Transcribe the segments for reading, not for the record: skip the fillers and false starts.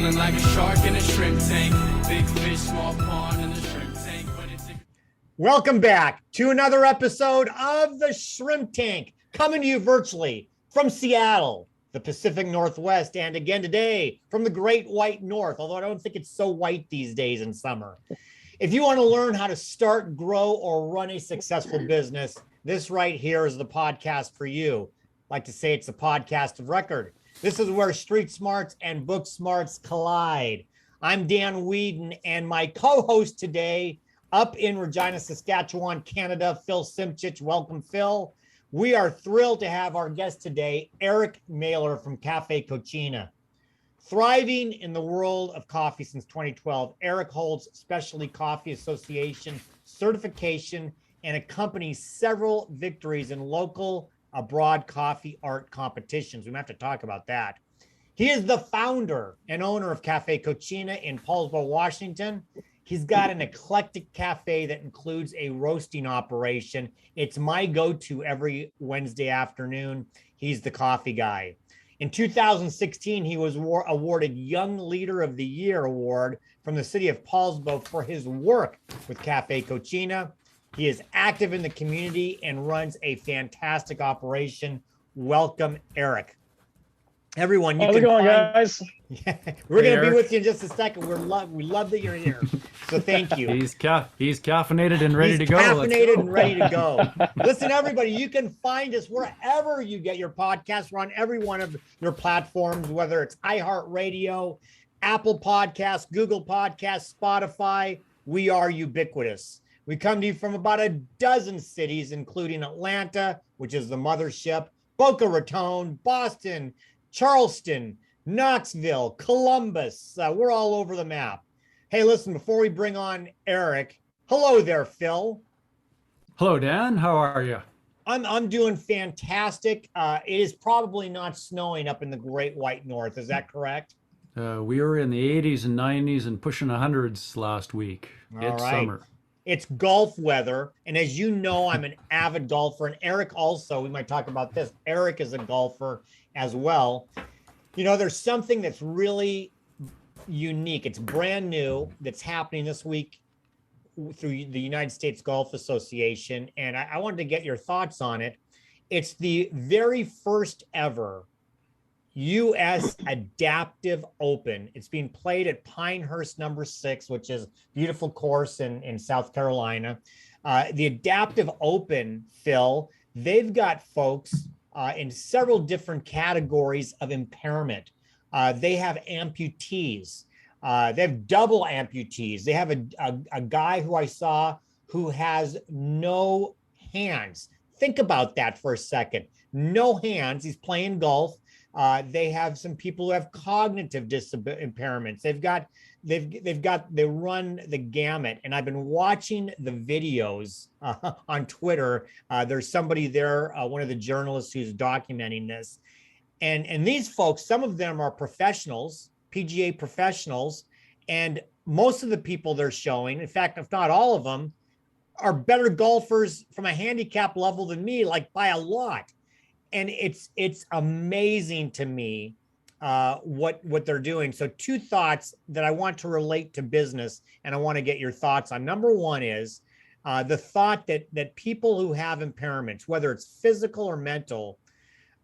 Feeling like a shark in a shrimp tank. Big fish, small pond in the shrimp tank. Welcome back to another episode of the Shrimp Tank, coming to you virtually from Seattle, the Pacific Northwest, and again today from the Great White North, although I don't think it's so white these days in summer. If you want to learn how to start, grow, or run a successful business, this right here is the podcast for you. I like to say it's a podcast of record. This is where street smarts and book smarts collide. I'm Dan Whedon, and my co-host today up in Regina, Saskatchewan, Canada, Phil Simchich. Welcome, Phil. We are thrilled to have our guest today, Eric Mailer from Cafe Cucina. Thriving in the world of coffee since 2012, Eric holds Specialty Coffee Association certification and accompanies several victories in local abroad coffee art competitions. We might have to talk about that. He is the founder and owner of Cafe Cucina in Paulsboro, Washington. He's got an eclectic cafe that includes a roasting operation. It's my go-to every Wednesday afternoon. He's the coffee guy. In 2016, he was awarded Young Leader of the Year award from the city of Paulsboro for his work with Cafe Cucina. He is active in the community and runs a fantastic operation. Welcome, Eric. Everyone, how's it going, guys? Yeah, we're going to be with you in just a second. We love that you're here. So thank you. He's caffeinated and ready to go. Caffeinated and ready to go. Listen, everybody, you can find us wherever you get your podcasts. We're on every one of your platforms, whether it's iHeartRadio, Apple Podcasts, Google Podcasts, Spotify. We are ubiquitous. We come to you from about a dozen cities, including Atlanta, which is the mothership, Boca Raton, Boston, Charleston, Knoxville, Columbus. We're all over the map. Hey, listen, before we bring on Eric, hello there, Phil. Hello, Dan. How are you? I'm doing fantastic. It is probably not snowing up in the Great White North. Is that correct? We were in the 80s and 90s and pushing 100s last week. It's summer. It's golf weather. And as you know, I'm an avid golfer. And Eric also, we might talk about this. Eric is a golfer as well. You know, there's something that's really unique. It's brand new that's happening this week through the United States Golf Association. And I wanted to get your thoughts on it. It's the very first ever U.S. Adaptive Open. It's being played at Pinehurst number 6, which is a beautiful course in South Carolina. The Adaptive Open, Phil, they've got folks in several different categories of impairment. They have amputees. They have double amputees. They have a guy who I saw who has no hands. Think about that for a second. No hands. He's playing golf. They have some people who have cognitive impairments. They run the gamut. And I've been watching the videos on Twitter. There's somebody there, one of the journalists who's documenting this. And these folks, some of them are professionals, PGA professionals, and most of the people they're showing, in fact, if not all of them, are better golfers from a handicap level than me, like by a lot. And it's amazing to me what they're doing. So 2 thoughts that I want to relate to business, and I want to get your thoughts on. Number one is the thought that people who have impairments, whether it's physical or mental,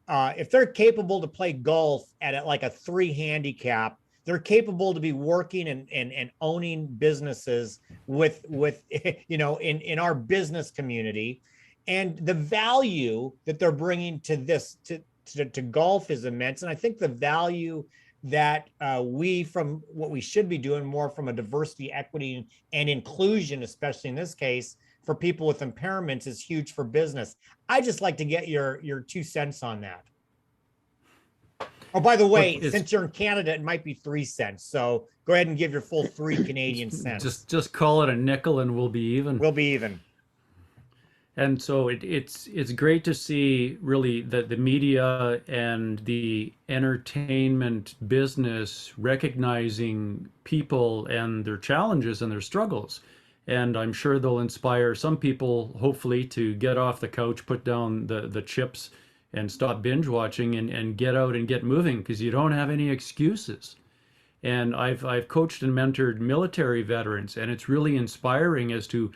if they're capable to play golf at like a 3 handicap, they're capable to be working and owning businesses with you know, in our business community. And the value that they're bringing to this, to golf is immense. And I think the value that from what we should be doing more from a diversity, equity, and inclusion, especially in this case, for people with impairments is huge for business. I just like to get your 2 cents on that. Oh, by the way, since you're in Canada, it might be 3 cents. So go ahead and give your full 3 Canadian cents. Just call it a nickel and we'll be even. We'll be even. And so it's great to see really that the media and the entertainment business recognizing people and their challenges and their struggles. And I'm sure they'll inspire some people, hopefully, to get off the couch, put down the chips, and stop binge watching and get out and get moving, because you don't have any excuses. And I've coached and mentored military veterans, and it's really inspiring as to,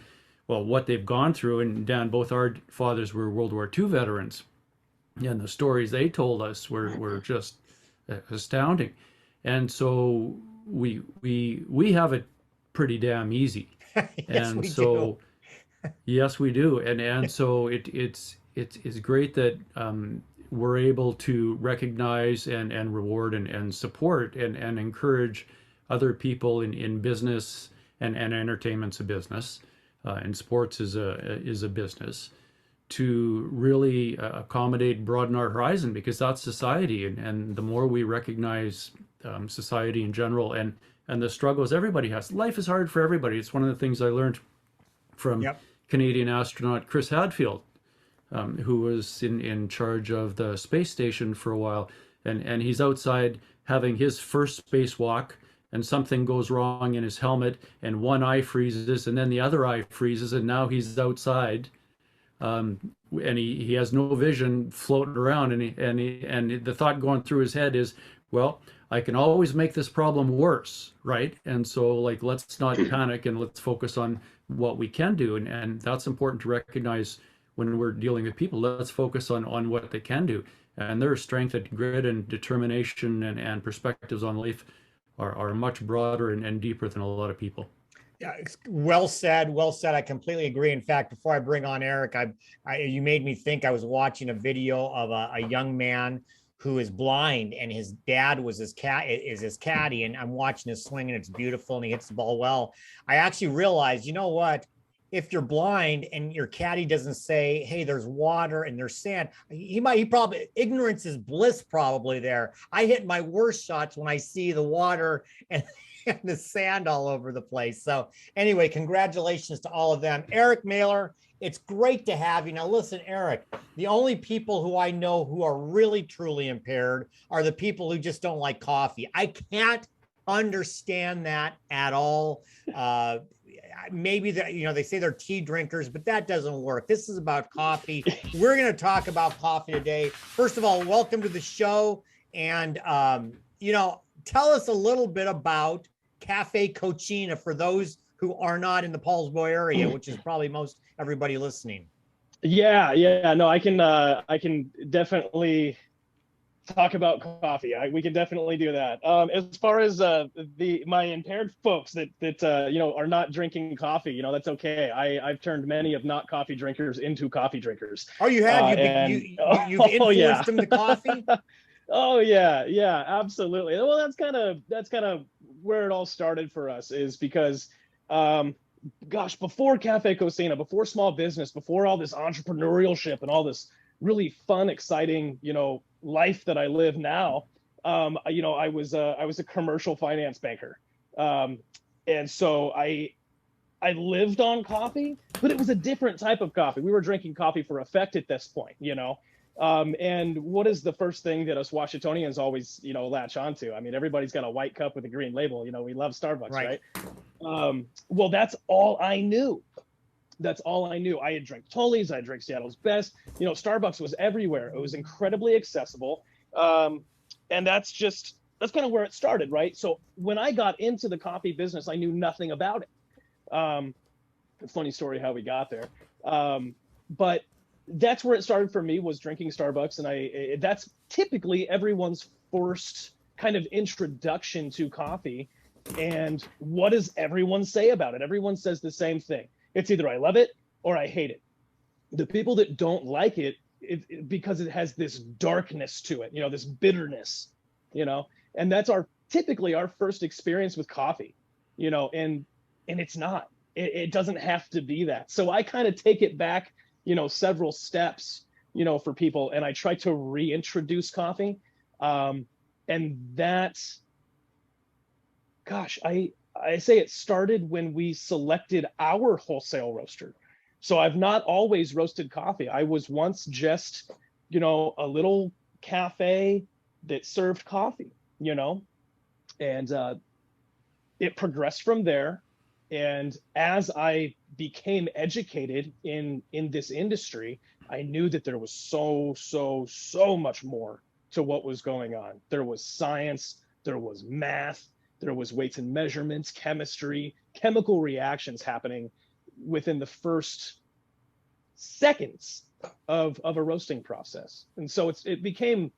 well, what they've gone through. And Dan, both our fathers were World War II veterans, and the stories they told us were just astounding. And so we have it pretty damn easy. Yes, And we do. so yes, we do. And so it's great that we're able to recognize and reward and support and encourage other people in business, and entertainment's a business, and sports is a business, to really accommodate, broaden our horizon, because that's society. And the more we recognize society in general, and the struggles everybody has. Life is hard for everybody. It's one of the things I learned from Yep. Canadian astronaut Chris Hadfield, who was in charge of the space station for a while. And he's outside having his first spacewalk, and something goes wrong in his helmet, and one eye freezes, and then the other eye freezes, and now he's outside. And he has no vision, floating around, and the thought going through his head is, well, I can always make this problem worse, right? And so, like, let's not panic, and let's focus on what we can do. And that's important to recognize when we're dealing with people. Let's focus on what they can do. And their strength and grit and determination and perspectives on life are much broader and deeper than a lot of people. Yeah, well said. Well said. I completely agree. In fact, before I bring on Eric, you made me think. I was watching a video of a young man who is blind, and his dad was his caddy, and I'm watching his swing, and it's beautiful, and he hits the ball well. I actually realized, you know what? If you're blind and your caddy doesn't say, "Hey, there's water and there's sand," he probably, ignorance is bliss probably there. I hit my worst shots when I see the water and and the sand all over the place. So anyway, congratulations to all of them. Eric Mailer, it's great to have you. Now listen, Eric, the only people who I know who are really truly impaired are the people who just don't like coffee. I can't understand that at all. Maybe that, they say they're tea drinkers, but that doesn't work. This is about coffee. We're going to talk about coffee today. First of all, welcome to the show. And, tell us a little bit about Cafe Cochina for those who are not in the Paulsbo area, which is probably most everybody listening. Yeah. No, I can definitely talk about coffee. We can definitely do that. As far as my impaired folks that are not drinking coffee, that's okay. I've turned many of not coffee drinkers into coffee drinkers. Oh, you have? You've influenced them to coffee? Oh yeah, absolutely. Well, that's kind of where it all started for us, is because, before Cafe Cocina, before small business, before all this entrepreneurship and all this really fun, exciting, life that I live now, I was a commercial finance banker, and so I lived on coffee, but it was a different type of coffee. We were drinking coffee for effect at this point, and what is the first thing that us Washingtonians always, latch onto? I mean, everybody's got a white cup with a green label. We love Starbucks, right? Well, that's all I knew. I had drank Tully's, I drank Seattle's Best. Starbucks was everywhere. It was incredibly accessible. And that's kind of where it started, right? So when I got into the coffee business, I knew nothing about it. A funny story how we got there. But that's where it started for me, was drinking Starbucks. And that's typically everyone's first kind of introduction to coffee. And what does everyone say about it? Everyone says the same thing. It's either I love it or I hate it. The people that don't like it, because it has this darkness to it, this bitterness, and that's typically our first experience with coffee, and it's not, it doesn't have to be that. So I kind of take it back, several steps, for people, and I try to reintroduce coffee. And that's, I say it started when we selected our wholesale roaster. So I've not always roasted coffee. I was once just, a little cafe that served coffee, and it progressed from there. And as I became educated in this industry, I knew that there was so much more to what was going on. There was science, there was math, There was weights and measurements, chemistry, chemical reactions happening within the first seconds of a roasting process. And so it became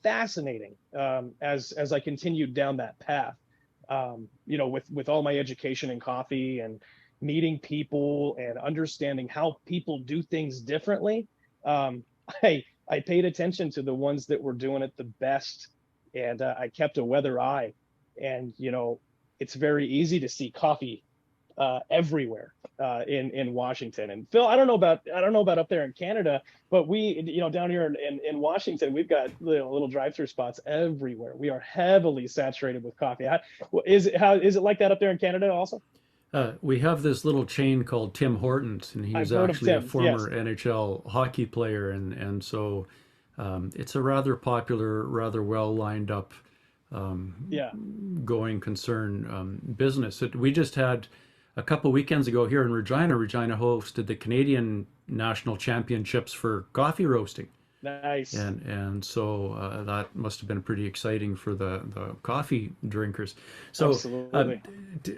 fascinating as I continued down that path. With all my education in coffee and meeting people and understanding how people do things differently, I paid attention to the ones that were doing it the best, and I kept a weather eye. And it's very easy to see coffee everywhere in Washington. And Phil, I don't know about up there in Canada, but we, down here in Washington, we've got little drive-through spots everywhere. We are heavily saturated with coffee. Is it like that up there in Canada also? We have this little chain called Tim Hortons, and I've he's heard of actually a Tim's, former yes. NHL hockey player, and so it's a rather popular, rather well lined up Yeah. going concern business. We just had a couple weekends ago here in Regina. Regina hosted the Canadian National Championships for coffee roasting. Nice. And so that must have been pretty exciting for the coffee drinkers. So Absolutely.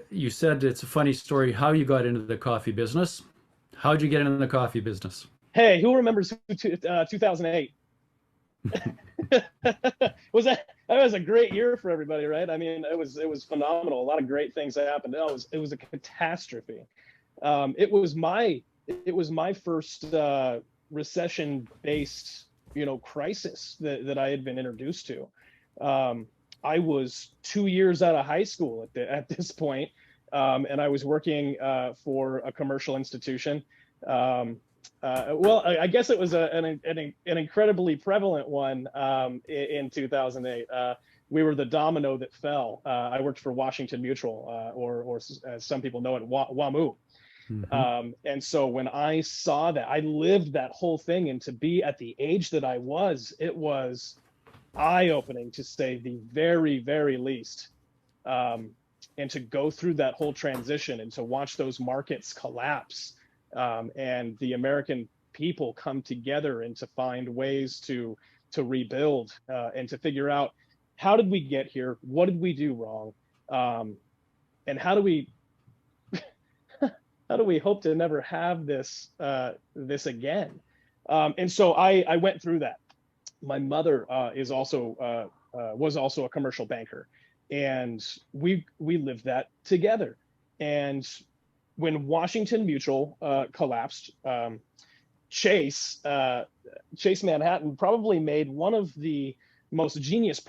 you said it's a funny story how you got into the coffee business. How'd you get into the coffee business? Hey, who remembers 2008? That was a great year for everybody, right? I mean, it was phenomenal. A lot of great things happened. It was a catastrophe. It was my first recession-based crisis that I had been introduced to. I was 2 years out of high school at this point, and I was working for a commercial institution. I guess it was an incredibly prevalent one in 2008. We were the domino that fell. I worked for Washington Mutual, or as some people know it, WAMU. Mm-hmm. And so when I saw that, I lived that whole thing, and to be at the age that I was, it was eye-opening, to say the very, very least. And to go through that whole transition and to watch those markets collapse, and the American people come together and to find ways to rebuild, and to figure out, how did we get here? What did we do wrong? And how do we hope to never have this again? And so I went through that. My mother was also a commercial banker, and we lived that together. And when Washington Mutual collapsed, Chase Manhattan probably made one of the most genius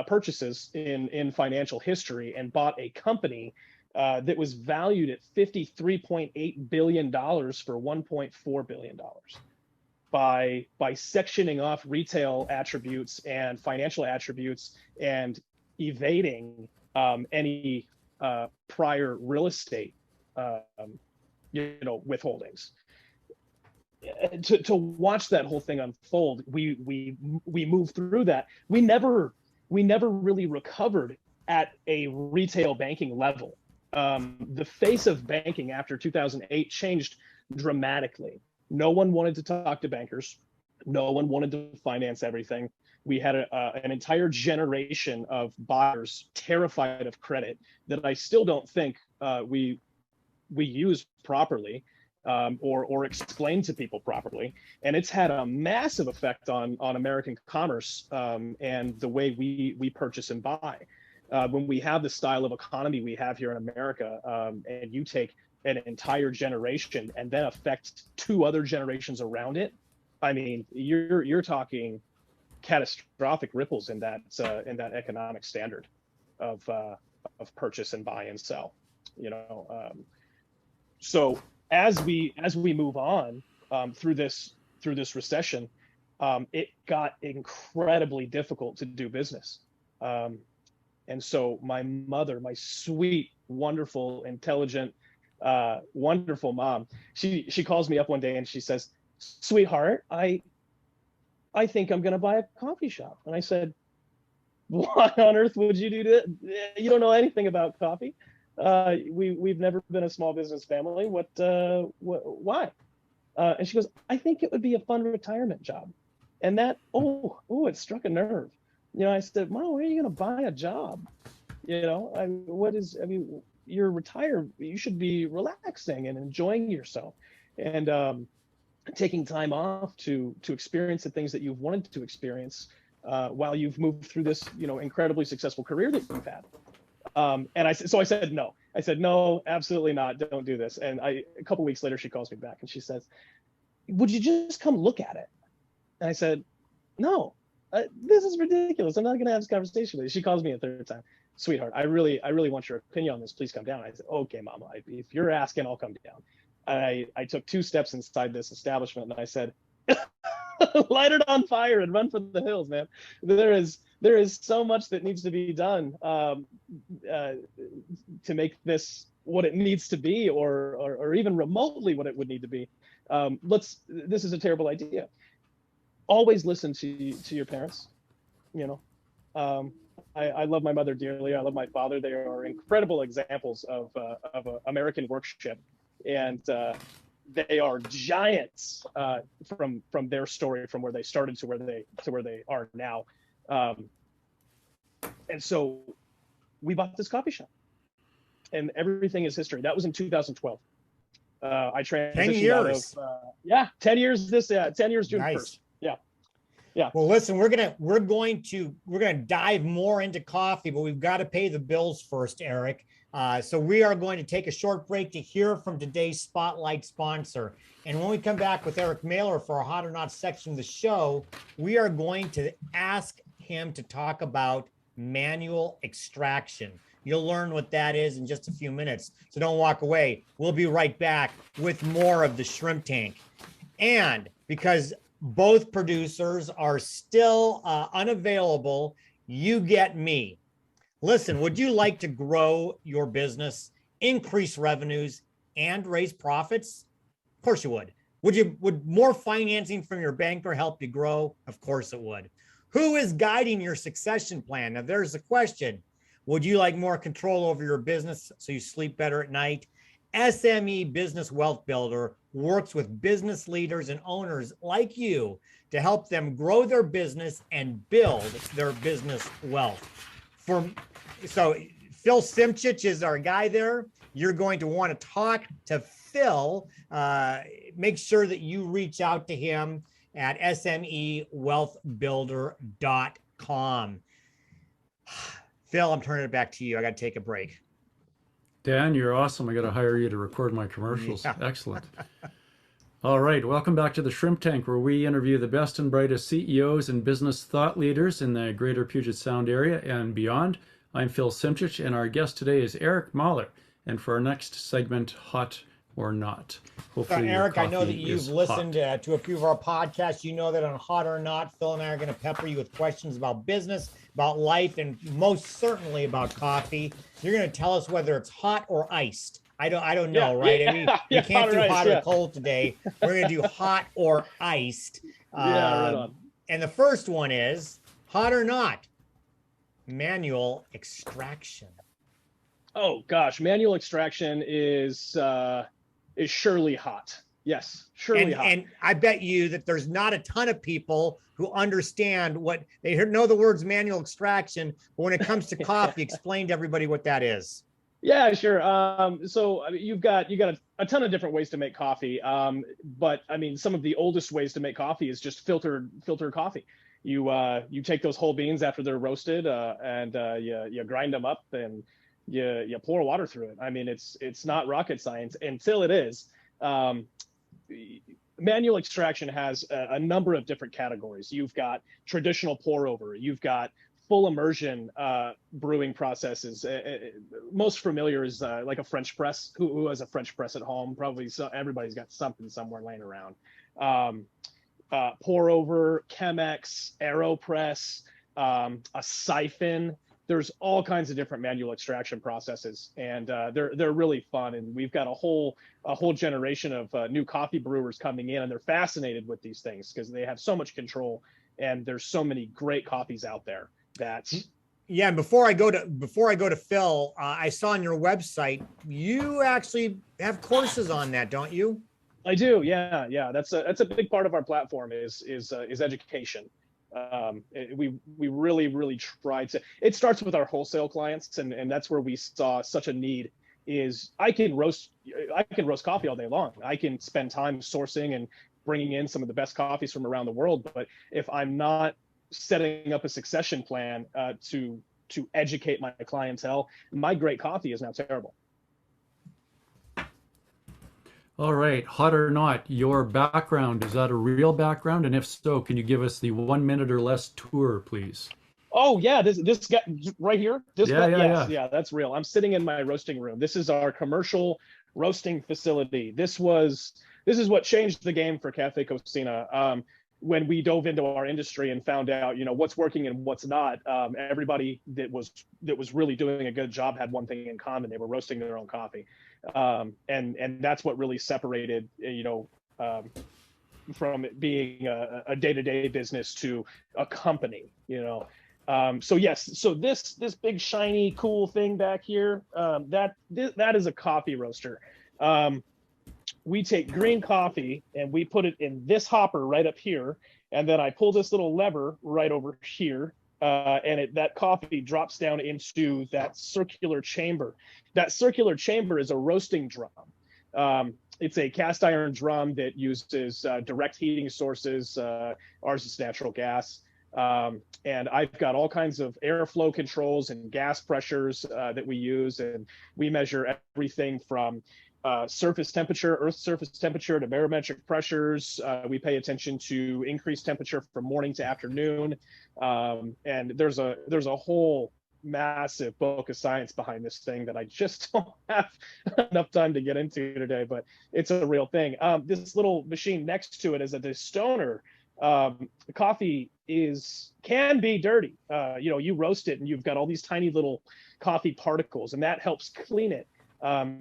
purchases in financial history, and bought a company that was valued at $53.8 billion for $1.4 billion by sectioning off retail attributes and financial attributes, and evading any prior real estate withholdings. To watch that whole thing unfold, we moved through that. We never really recovered at a retail banking level. The face of banking after 2008 changed dramatically. No one wanted to talk to bankers. No one wanted to finance everything. We had an entire generation of buyers terrified of credit that I still don't think we use properly, or explain to people properly. And it's had a massive effect on American commerce, and the way we purchase and buy. When we have the style of economy we have here in America, and you take an entire generation and then affect 2 other generations around it, I mean, you're talking catastrophic ripples in that economic standard of purchase and buy and sell. So as we move on through this recession, it got incredibly difficult to do business. And so my mother, my sweet, wonderful, intelligent, wonderful mom, she calls me up one day and she says, "Sweetheart, I think I'm going to buy a coffee shop." And I said, "Why on earth would you do that? You don't know anything about coffee. We've never been a small business family. Why?" And she goes, "I think it would be a fun retirement job." And that, it struck a nerve. I said, "Mom, where are you going to buy a job? You're retired. You should be relaxing and enjoying yourself, and taking time off to experience the things that you've wanted to experience while you've moved through this, incredibly successful career that you've had. And I said no. I said no, absolutely not. Don't do this. And a couple weeks later, she calls me back and she says, "Would you just come look at it?" And I said, "No, this is ridiculous. I'm not going to have this conversation with you." She calls me a third time. "Sweetheart, I really want your opinion on this. Please come down." I said, "Okay, Mama, if you're asking, I'll come down." I took 2 steps inside this establishment and I said, "Light it on fire and run for the hills, man. There is so much that needs to be done to make this what it needs to be, or even remotely what it would need to be. This is a terrible idea. Always listen to your parents. I love my mother dearly. I love my father. They are incredible examples of American workmanship, and they are giants from their story, from where they started to where they are now. And so we bought this coffee shop, and everything is history. That was in 2012. I transitioned 10 years. out of 10 years. 10 years June 1st. Yeah. Well, listen, we're going to dive more into coffee, but we've got to pay the bills first, Eric. So we are going to take a short break to hear from today's spotlight sponsor. And when we come back with Eric Mailer for our Hot or Not section of the show, we are going to ask him to talk about manual extraction. You'll learn what that is in just a few minutes. So don't walk away. We'll be right back with more of the Shrimp Tank. And because both producers are still unavailable, you get me. Listen, would you like to grow your business, increase revenues, and raise profits? Of course you would. Would more financing from your banker help you grow? Of course it would. Who is guiding your succession plan? Now there's the question. Would you like more control over your business so you sleep better at night? SME Business Wealth Builder works with business leaders and owners like you to help them grow their business and build their business wealth. So Phil Simchich is our guy there. You're going to want to talk to Phil. Make sure that you reach out to him at SMEwealthbuilder.com. Phil, I'm turning it back to you. I got to take a break. Dan, you're awesome. I got to hire you to record my commercials. Yeah. Excellent. All right. Welcome back to the Shrimp Tank, where we interview the best and brightest CEOs and business thought leaders in the greater Puget Sound area and beyond. I'm Phil Simchich, and our guest today is Eric Mahler. And for our next segment, Hot or Not. Hopefully, Eric, I know that you've is listened hot. to a few of our podcasts. You know that on Hot or Not, Phil and I are going to pepper you with questions about business, about life, and most certainly about coffee. You're going to tell us whether it's hot or iced. I don't know, right? I mean, we can't do hot or cold today. We're going to do hot or iced. Right on. And the first one is hot or not, manual extraction. Oh gosh, manual extraction is surely hot. Yes, surely hot. And I bet you that there's not a ton of people who understand what they know the words manual extraction, but when it comes to coffee, explain to everybody what that is. Yeah, sure. So I mean, you've got a ton of different ways to make coffee. But I mean, some of the oldest ways to make coffee is just filtered coffee. You take those whole beans after they're roasted, and you grind them up and you pour water through it. I mean, it's not rocket science until it is. Manual extraction has a number of different categories. You've got traditional pour over. You've got full immersion brewing processes. Most familiar is like a French press. Who has a French press at home? Probably everybody's got something somewhere laying around. Pour over, Chemex, AeroPress, a siphon. There's all kinds of different manual extraction processes, and they're really fun. And we've got a whole generation of new coffee brewers coming in, and they're fascinated with these things because they have so much control, and there's so many great coffees out there. Yeah, and before I go to Phil, I saw on your website you actually have courses on that, don't you? I do. Yeah. That's a big part of our platform is education. We really tried to. It starts with our wholesale clients, and that's where we saw such a need. Is I can roast coffee all day long. I can spend time sourcing and bringing in some of the best coffees from around the world. But if I'm not setting up a succession plan to educate my clientele, my great coffee is now terrible. All right, hot or not, your background, is that a real background? And if so, can you give us the 1 minute or less tour, please? Oh yeah, this guy right here. This Yeah, guy, yeah, yes, yeah. yeah, that's real. I'm sitting in my roasting room. This is our commercial roasting facility. This is what changed the game for Cafe Cocina. When we dove into our industry and found out, what's working and what's not, everybody that was really doing a good job had one thing in common: they were roasting their own coffee, and that's what really separated, from it being a day-to-day business to a company. So yes, so this big shiny cool thing back here, that is a coffee roaster. We take green coffee and we put it in this hopper right up here, and then I pull this little lever right over here, and that coffee drops down into that circular chamber. That circular chamber is a roasting drum. It's a cast iron drum that uses direct heating sources. Ours is natural gas. And I've got all kinds of airflow controls and gas pressures that we use, and we measure everything from surface temperature, earth surface temperature, to barometric pressures. We pay attention to increased temperature from morning to afternoon. And there's a whole massive book of science behind this thing that I just don't have enough time to get into today, but it's a real thing. This little machine next to it is a destoner. Coffee can be dirty. You roast it and you've got all these tiny little coffee particles, and that helps clean it,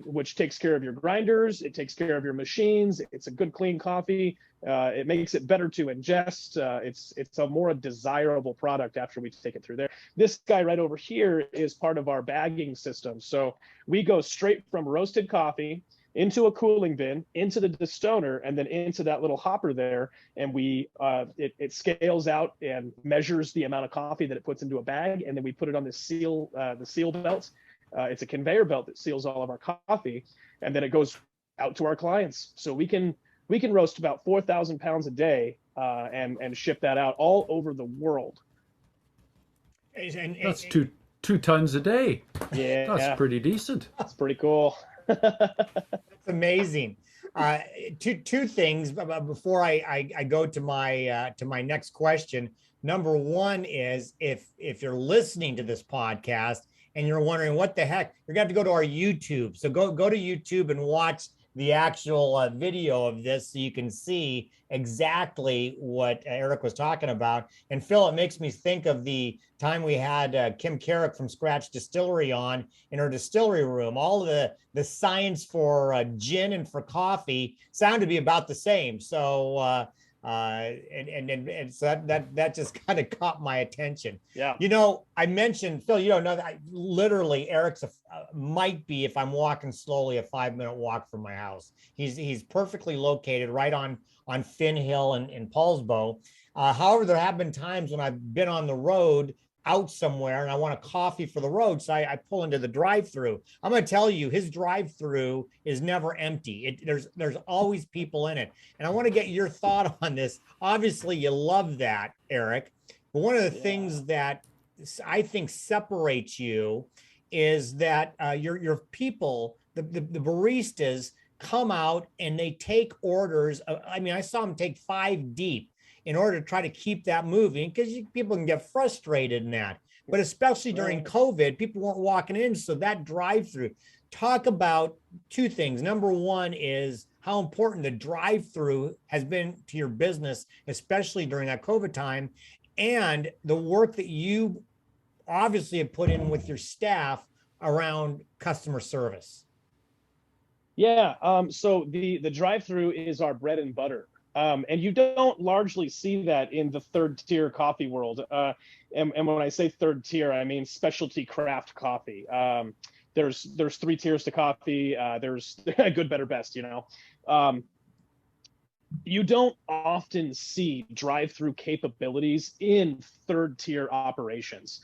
which takes care of your grinders. It takes care of your machines. It's a good clean coffee. It makes it better to ingest. It's a more desirable product after we take it through there. This guy right over here is part of our bagging system. So we go straight from roasted coffee into a cooling bin, into the destoner, and then into that little hopper there. And it scales out and measures the amount of coffee that it puts into a bag. And then we put it on the seal belt. It's a conveyor belt that seals all of our coffee, and then it goes out to our clients. So we can roast about 4,000 pounds a day, and ship that out all over the world. And That's two tons a day. Yeah, That's pretty decent. That's pretty cool. That's amazing. Two things before I go to my next question. Number one is, if you're listening to this podcast and you're wondering what the heck, you're going to have to go to our YouTube. So go to YouTube and watch the actual video of this so you can see exactly what Eric was talking about. And Phil, it makes me think of the time we had Kim Carrick from Scratch Distillery on in her distillery room. All of the science for gin and for coffee sound to be about the same. So and so that just kind of caught my attention. Yeah. I mentioned, Phil, that literally Eric's might be, if I'm walking slowly, a 5-minute walk from my house. He's perfectly located right on Finn Hill in Paulsbo. However, there have been times when I've been on the road out somewhere and I want a coffee for the road. So I pull into the drive-through. I'm going to tell you, his drive-through is never empty. There's always people in it. And I want to get your thought on this. Obviously, you love that, Eric. But one of the things that I think separates you is that your people, the baristas, come out and they take orders. I saw them take 5 deep in order to try to keep that moving, because people can get frustrated in that. But especially during COVID, people weren't walking in. So that drive-through, talk about 2 things. Number one is how important the drive-through has been to your business, especially during that COVID time, and the work that you obviously have put in with your staff around customer service. Yeah. So the drive-through is our bread and butter. And you don't largely see that in the 3rd tier coffee world. And when I say 3rd tier, I mean specialty craft coffee. There's 3 tiers to coffee. There's good, better, best, you don't often see drive-through capabilities in third-tier operations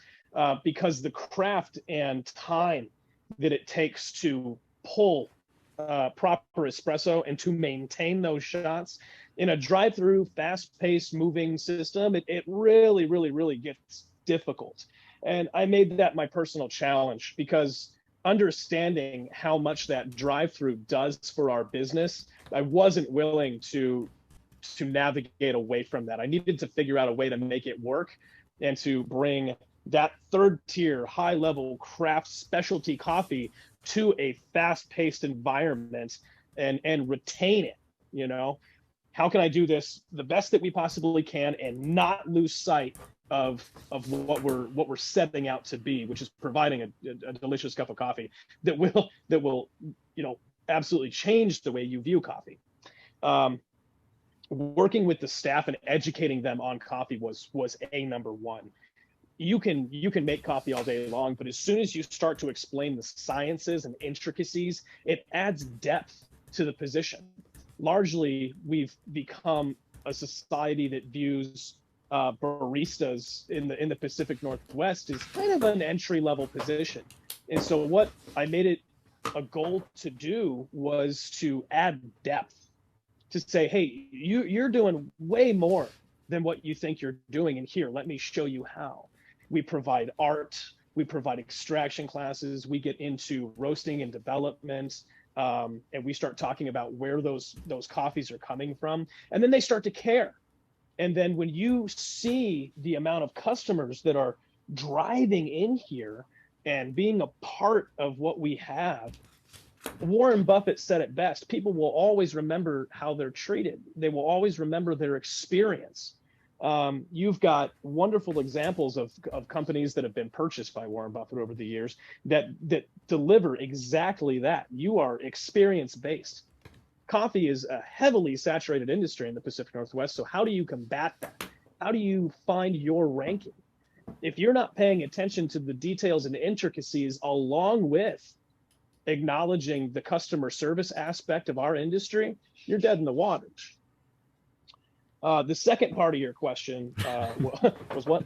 because the craft and time that it takes to pull proper espresso and to maintain those shots in a drive-through, fast-paced, moving system, it really, really, really gets difficult. And I made that my personal challenge because understanding how much that drive-through does for our business, I wasn't willing to navigate away from that. I needed to figure out a way to make it work and to bring that third tier, high level craft specialty coffee to a fast paced environment and retain it. You know, how can I do this the best that we possibly can and not lose sight of what we're setting out to be, which is providing a delicious cup of coffee that will absolutely change the way you view coffee. Working with the staff and educating them on coffee was a number one. You can make coffee all day long, but as soon as you start to explain the sciences and intricacies, it adds depth to the position. Largely, we've become a society that views baristas in the Pacific Northwest is kind of an entry-level position. And so what I made it a goal to do was to add depth, to say, hey, you're doing way more than what you think you're doing. And here, let me show you how. We provide art, we provide extraction classes, we get into roasting and development, and we start talking about where those coffees are coming from. And then they start to care. And then when you see the amount of customers that are driving in here and being a part of what we have, Warren Buffett said it best: people will always remember how they're treated. They will always remember their experience. You've got wonderful examples of companies that have been purchased by Warren Buffett over the years that deliver exactly that. You are experience-based. Coffee is a heavily saturated industry in the Pacific Northwest. So how do you combat that? How do you find your ranking? If you're not paying attention to the details and intricacies along with acknowledging the customer service aspect of our industry, you're dead in the water. The second part of your question was what?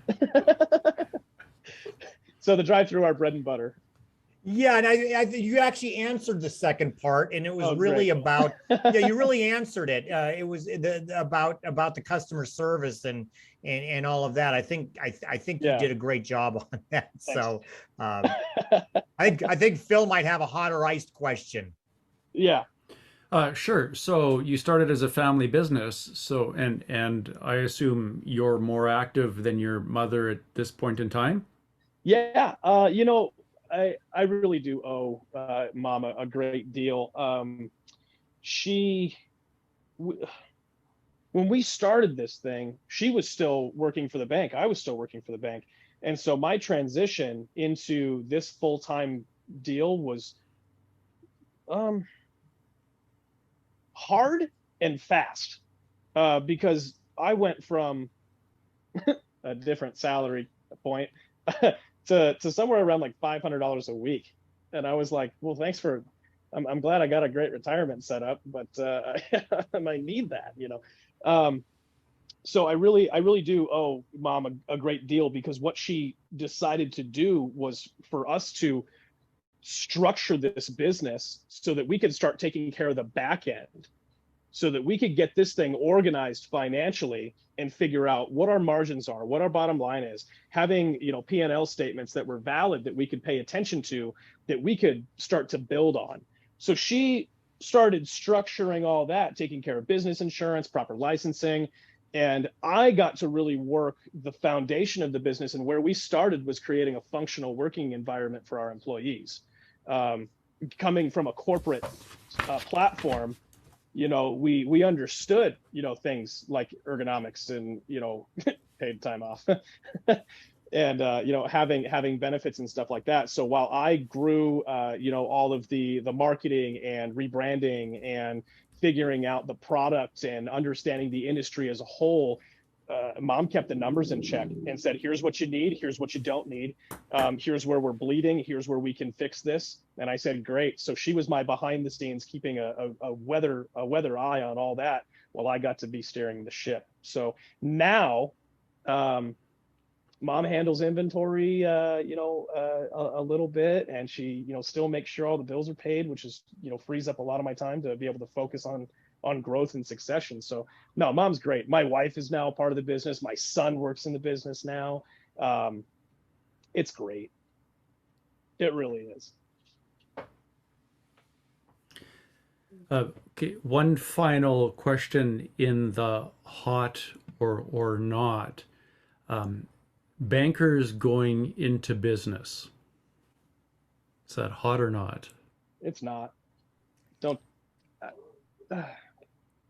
So the drive-through, our bread and butter. Yeah, and I you actually answered the second part, and it was really about you really answered it. It was about the customer service and all of that. I think you did a great job on that. Thanks. So I think Phil might have a hot or iced question. Yeah. Sure. So you started as a family business, so and I assume you're more active than your mother at this point in time? Yeah. I really do owe Mama a great deal. When we started this thing, she was still working for the bank. I was still working for the bank. And so my transition into this full-time deal was hard and fast because I went from a different salary point to somewhere around like $500 a week. And I was like, well, thanks for, I'm glad I got a great retirement set up, but I might need that, So I really do owe Mom a great deal, because what she decided to do was for us to structure this business so that we could start taking care of the back end, so that we could get this thing organized financially and figure out what our margins are, what our bottom line is, having, P&L statements that were valid, that we could pay attention to, that we could start to build on. So she started structuring all that, taking care of business insurance, proper licensing. And I got to really work the foundation of the business. And where we started was creating a functional working environment for our employees. Coming from a corporate platform, we understood, things like ergonomics and, paid time off and, having benefits and stuff like that. So while I grew, all of the marketing and rebranding and figuring out the product and understanding the industry as a whole, Mom kept the numbers in check and said, here's what you need, here's what you don't need, here's where we're bleeding, here's where we can fix this. And I said, great. So she was my behind the scenes, keeping a weather eye on all that, while I got to be steering the ship. So now Mom handles inventory, a little bit, and she, still makes sure all the bills are paid, which is, frees up a lot of my time to be able to focus on growth and succession. So no, Mom's great. My wife is now a part of the business. My son works in the business now. It's great. It really is. Okay, one final question in the hot or not. Bankers going into business. Is that hot or not? It's not. Don't.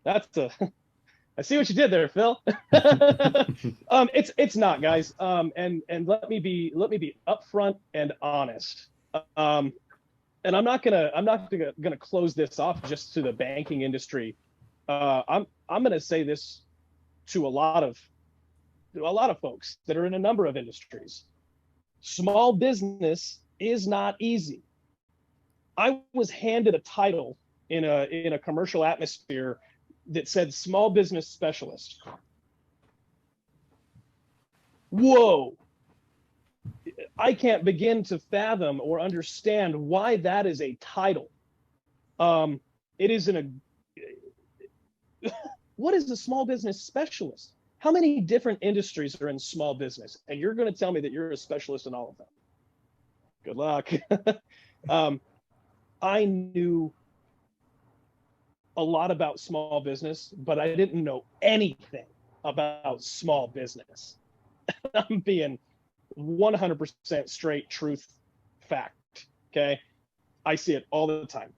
That's a. I see what you did there, Phil. It's not, guys. And let me be upfront and honest. And I'm not gonna close this off just to the banking industry. I'm gonna say this to a lot of folks that are in a number of industries. Small business is not easy. I was handed a title in a commercial atmosphere that said small business specialist. Whoa. I can't begin to fathom or understand why that is a title. It is what is a small business specialist? How many different industries are in small business? And you're going to tell me that you're a specialist in all of them. Good luck. I knew a lot about small business, but I didn't know anything about small business. I'm being 100% straight truth fact. Okay. I see it all the time.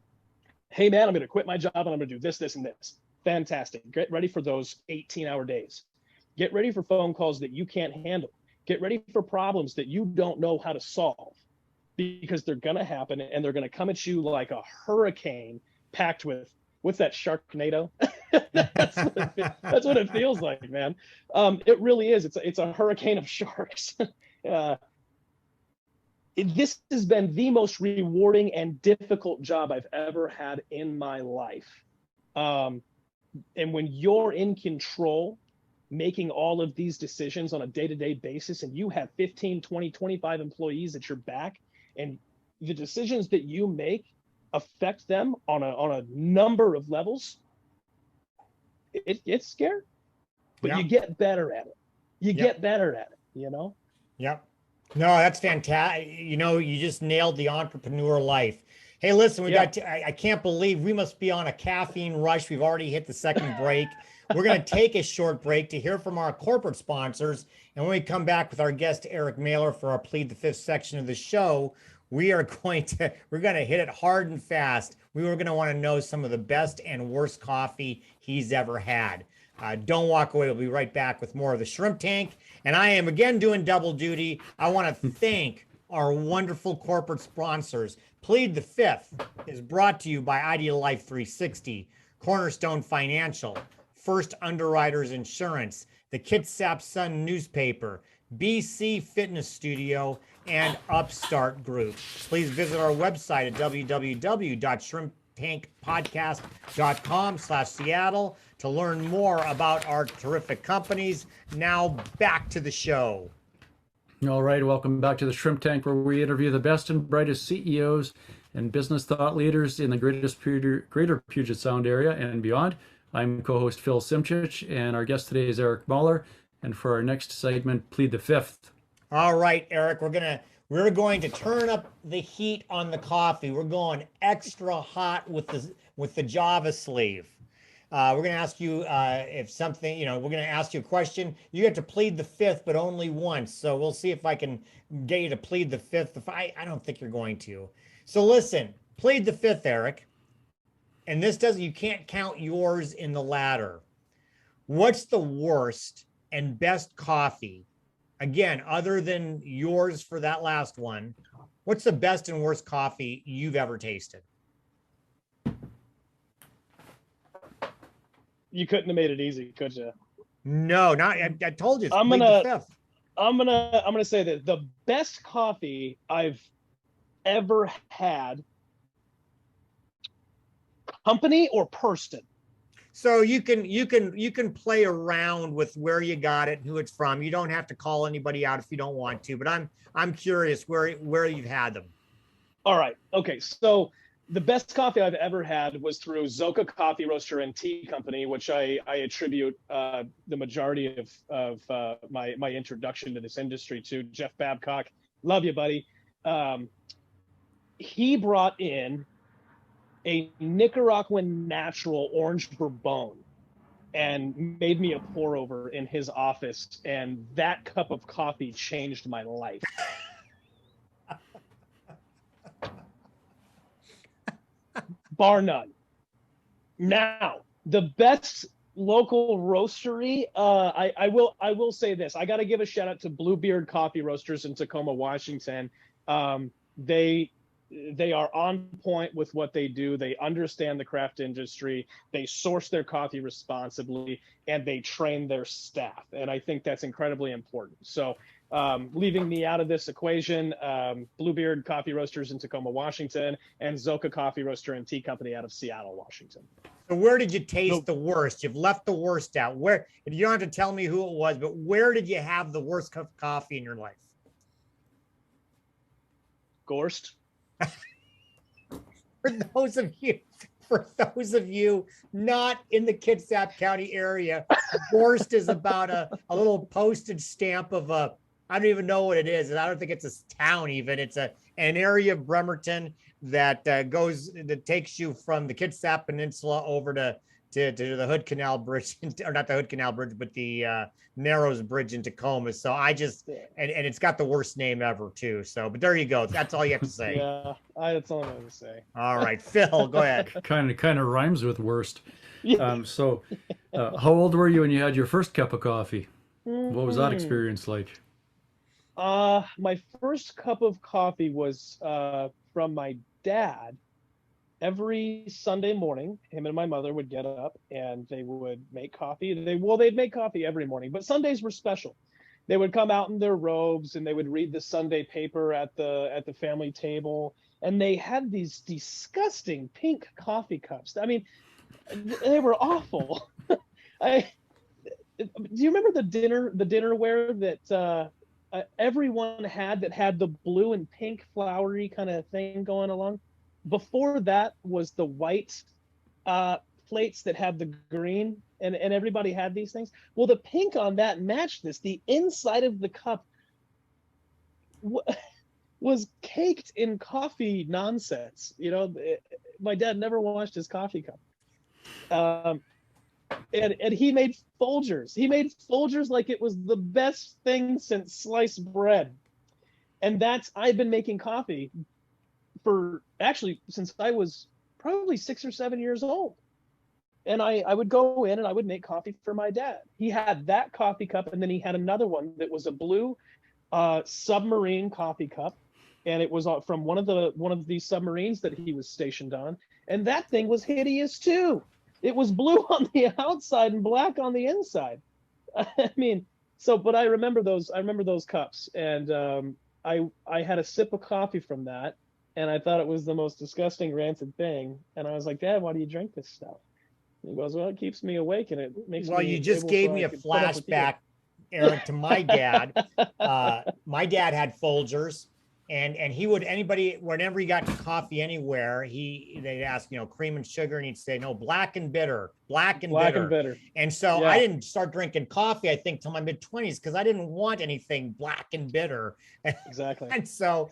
Hey man, I'm going to quit my job and I'm going to do this, this, and this. Fantastic. Get ready for those 18-hour days. Get ready for phone calls that you can't handle. Get ready for problems that you don't know how to solve, because they're going to happen and they're going to come at you like a hurricane packed with, what's that, Sharknado? that's what it feels like, man. It really is. It's a hurricane of sharks. This has been the most rewarding and difficult job I've ever had in my life. And when you're in control, making all of these decisions on a day-to-day basis, and you have 15, 20, 25 employees at your back, and the decisions that you make affect them on a number of levels, it's scary, but you get better at it. You get better at it, Yep. No, that's fantastic. You just nailed the entrepreneur life. Hey, listen, I can't believe we must be on a caffeine rush. We've already hit the second break. We're going to take a short break to hear from our corporate sponsors. And when we come back with our guest, Eric Mailer, for our Plead the Fifth section of the show, we're going to hit it hard and fast. We were going to want to know some of the best and worst coffee he's ever had. Don't walk away. We'll be right back with more of the Shrimp Tank. And I am again doing double duty. I want to thank our wonderful corporate sponsors. Plead the Fifth is brought to you by Ideal Life 360, Cornerstone Financial, First Underwriters Insurance, the Kitsap Sun newspaper, BC Fitness Studio, and Upstart Group. Please visit our website at www.shrimptankpodcast.com/Seattle to learn more about our terrific companies. Now back to the show. All right, welcome back to the Shrimp Tank, where we interview the best and brightest CEOs and business thought leaders in the greater Puget Sound area and beyond. I'm co-host Phil Simchich, and our guest today is Eric Mailer. And for our next segment, Plead the Fifth. All right, Eric, we're going to turn up the heat on the coffee. We're going extra hot with the Java sleeve. We're going to ask you if something, we're going to ask you a question. You get to plead the fifth, but only once. So we'll see if I can get you to plead the fifth. I don't think you're going to. So listen, plead the fifth, Eric. And you can't count yours in the ladder. What's the worst and best coffee? Again, other than yours for that last one, what's the best and worst coffee you've ever tasted? You couldn't have made it easy, could you? No, not. I told you. It's I'm plead gonna- the fifth. I'm gonna say that the best coffee I've ever had, company or person. So you can play around with where you got it and who it's from. You don't have to call anybody out if you don't want to. But I'm curious where you've had them. All right. Okay. So the best coffee I've ever had was through Zoka Coffee Roaster and Tea Company, which I attribute the majority of my introduction to this industry to. Jeff Babcock. Love you, buddy. He brought in a Nicaraguan natural orange bourbon and made me a pour over in his office, and that cup of coffee changed my life. Bar none. Now, the best local roastery, I will say this. I got to give a shout out to Bluebeard Coffee Roasters in Tacoma, Washington. They are on point with what they do. They understand the craft industry. They source their coffee responsibly, and they train their staff. And I think that's incredibly important. So leaving me out of this equation, Bluebeard Coffee Roasters in Tacoma, Washington, and Zoka Coffee Roaster and Tea Company out of Seattle, Washington. So where did you taste the worst? You've left the worst out. Where, you don't have to tell me who it was, but where did you have the worst cup of coffee in your life? Gorst. For those of you not in the Kitsap County area, Gorst is about a little postage stamp of I don't even know what it is. And I don't think it's a town even. It's an area of Bremerton that takes you from the Kitsap Peninsula over to the Hood Canal Bridge, or not the Hood Canal Bridge, but the Narrows Bridge in Tacoma. So and it's got the worst name ever too. So, but there you go. That's all you have to say. Yeah, that's all I'm going to say. All right, Phil, go ahead. Kind of rhymes with worst. Yeah. So, how old were you when you had your first cup of coffee? What was that experience like? My first cup of coffee was from my dad. Every Sunday morning, him and my mother would get up and they would make coffee. They'd make coffee every morning, but Sundays were special. They would come out in their robes and they would read the Sunday paper at the family table. And they had these disgusting pink coffee cups. I mean, they were awful. Do you remember the dinnerware that everyone had, that had the blue and pink flowery kind of thing going along? Before that was the white plates that had the green, and everybody had these things. Well, the pink on that matched this. The inside of the cup was caked in coffee nonsense. You know, my dad never washed his coffee cup. And he made Folgers. He made Folgers like it was the best thing since sliced bread. And I've been making coffee for actually since I was probably 6 or 7 years old. And I would go in and I would make coffee for my dad. He had that coffee cup, and then he had another one that was a blue submarine coffee cup, and it was from one of these submarines that he was stationed on. And that thing was hideous too. It was blue on the outside and black on the inside. I mean, but I remember those cups, and I had a sip of coffee from that. And I thought it was the most disgusting, rancid thing. And I was like, Dad, why do you drink this stuff? And he goes, well, it keeps me awake and it makes me. Well, you just gave me a flashback, Eric, to my dad. My dad had Folgers, and he would, whenever he got to coffee anywhere, they'd ask, cream and sugar, and he'd say, no, black and bitter. And so I didn't start drinking coffee, I think, till my mid-20s, because I didn't want anything black and bitter. Exactly. And so,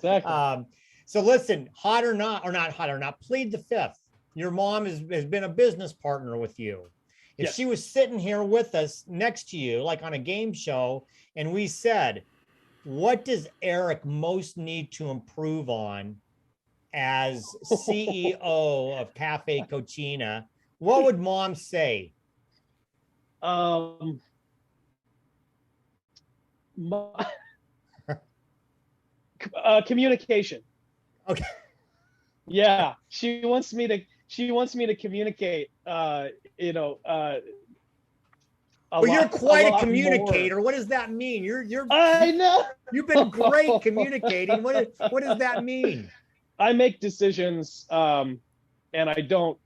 so listen, hot or not, plead the fifth. Your mom has been a business partner with you. If she was sitting here with us next to you, like on a game show, and we said, what does Eric most need to improve on as CEO of Cafe Cochina, what would Mom say? Communication. Okay. Yeah, she wants me to communicate. Well, you're quite a lot communicator. more. What does that mean? I know. You've been great communicating. What does that mean? I make decisions, and I don't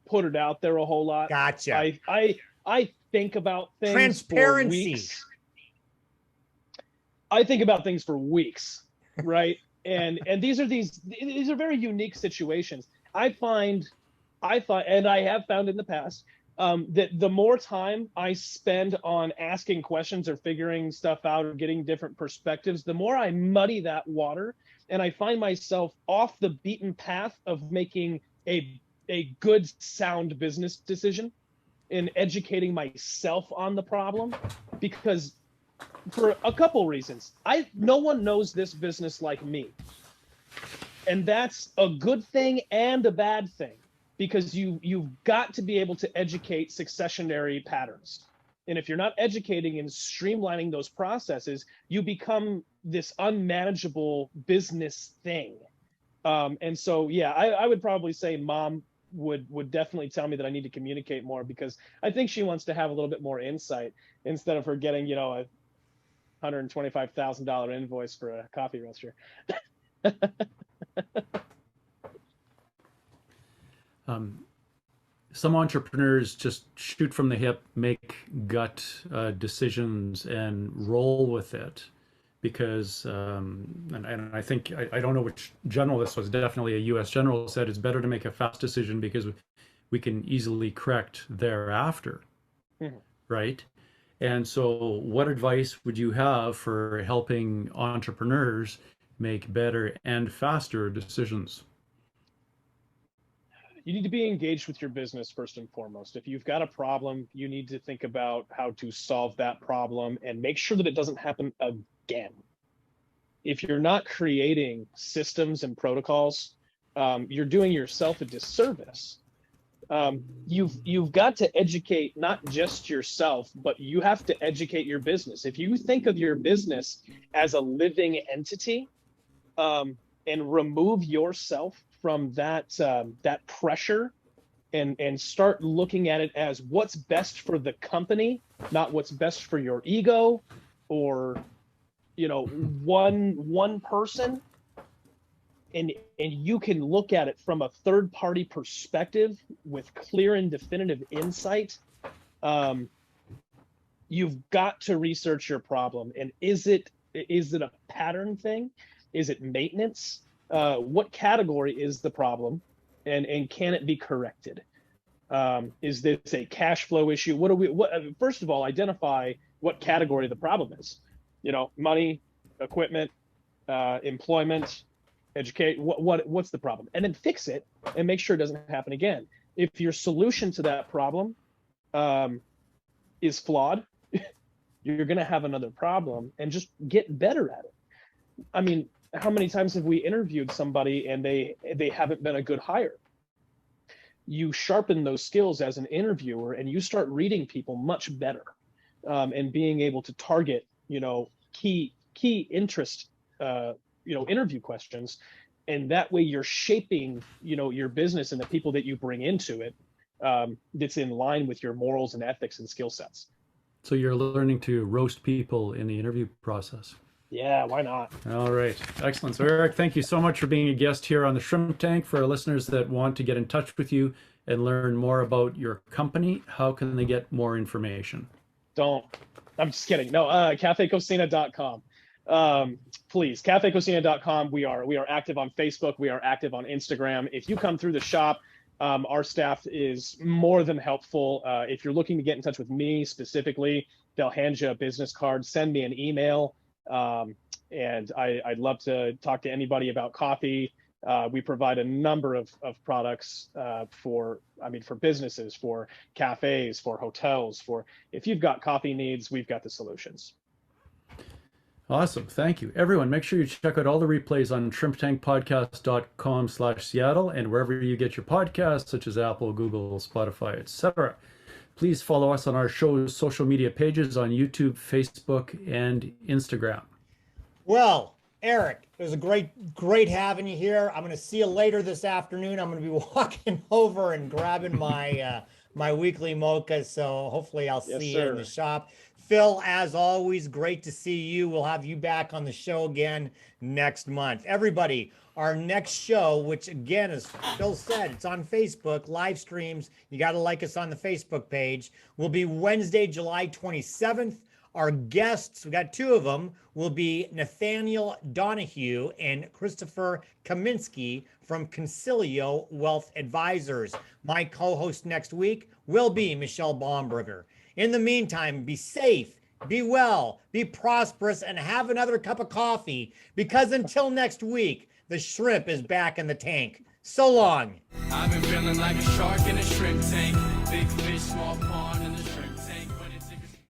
put it out there a whole lot. Gotcha. I think about things Transparency. for weeks. I think about things for weeks, right? and these are very unique situations. I find, and I have found in the past, that the more time I spend on asking questions or figuring stuff out or getting different perspectives, the more I muddy that water, and I find myself off the beaten path of making a good, sound business decision and educating myself on the problem, because for a couple reasons. No one knows this business like me. And that's a good thing and a bad thing, because you've got to be able to educate successionary patterns. And if you're not educating and streamlining those processes, you become this unmanageable business thing. And so, yeah, I would probably say mom would definitely tell me that I need to communicate more, because I think she wants to have a little bit more insight instead of her getting, a $125,000 invoice for a coffee roaster. Some entrepreneurs just shoot from the hip, make gut decisions, and roll with it because, and I think, I don't know which general this was, definitely a US general said it's better to make a fast decision because we can easily correct thereafter, right? And so what advice would you have for helping entrepreneurs make better and faster decisions? You need to be engaged with your business first and foremost. If you've got a problem, you need to think about how to solve that problem and make sure that it doesn't happen again. If you're not creating systems and protocols, you're doing yourself a disservice. You've got to educate not just yourself, but you have to educate your business. If you think of your business as a living entity, and remove yourself from that pressure, and start looking at it as what's best for the company, not what's best for your ego or one person. And you can look at it from a third party perspective with clear and definitive insight. You've got to research your problem. And is it a pattern thing? Is it maintenance? What category is the problem? And can it be corrected? Is this a cash flow issue? First of all, identify what category the problem is. Money, equipment, employment, educate. What's the problem? And then fix it and make sure it doesn't happen again. If your solution to that problem is flawed, you're going to have another problem, and just get better at it. I mean, how many times have we interviewed somebody and they haven't been a good hire? You sharpen those skills as an interviewer, and you start reading people much better, and being able to target, key interest, interview questions. And that way you're shaping, your business and the people that you bring into it, that's in line with your morals and ethics and skill sets. So you're learning to roast people in the interview process. Yeah, why not? All right. Excellent. So Eric, thank you so much for being a guest here on the Shrimp Tank. For our listeners that want to get in touch with you and learn more about your company, how can they get more information? I'm just kidding. No, cafecocina.com. Please, cafecocina.com. We are active on Facebook. We are active on Instagram. If you come through the shop, our staff is more than helpful. If you're looking to get in touch with me specifically, they'll hand you a business card, send me an email. And I'd love to talk to anybody about coffee. We provide a number of products for businesses, for cafes, for hotels, if you've got coffee needs, we've got the solutions. Awesome. Thank you. Everyone, make sure you check out all the replays on shrimptankpodcast.com/Seattle and wherever you get your podcasts, such as Apple, Google, Spotify, etc. Please follow us on our show's social media pages on YouTube, Facebook, and Instagram. Well, Eric, it was a great having you here. I'm going to see you later this afternoon. I'm going to be walking over and grabbing my weekly mocha. So hopefully I'll Yes, see you in the sir. shop. Phil, as always, great to see you. We'll have you back on the show again next month. Everybody, our next show, which again, as Phil said, it's on Facebook, live streams. You got to like us on the Facebook page. Will be Wednesday, July 27th. Our guests, we got two of them, will be Nathaniel Donahue and Christopher Kaminsky from Concilio Wealth Advisors. My co-host next week will be Michelle Baumberger. In the meantime, be safe, be well, be prosperous, and have another cup of coffee, because until next week, the shrimp is back in the tank. So long. I've been feeling like a shark in a shrimp tank. Big fish, small pond.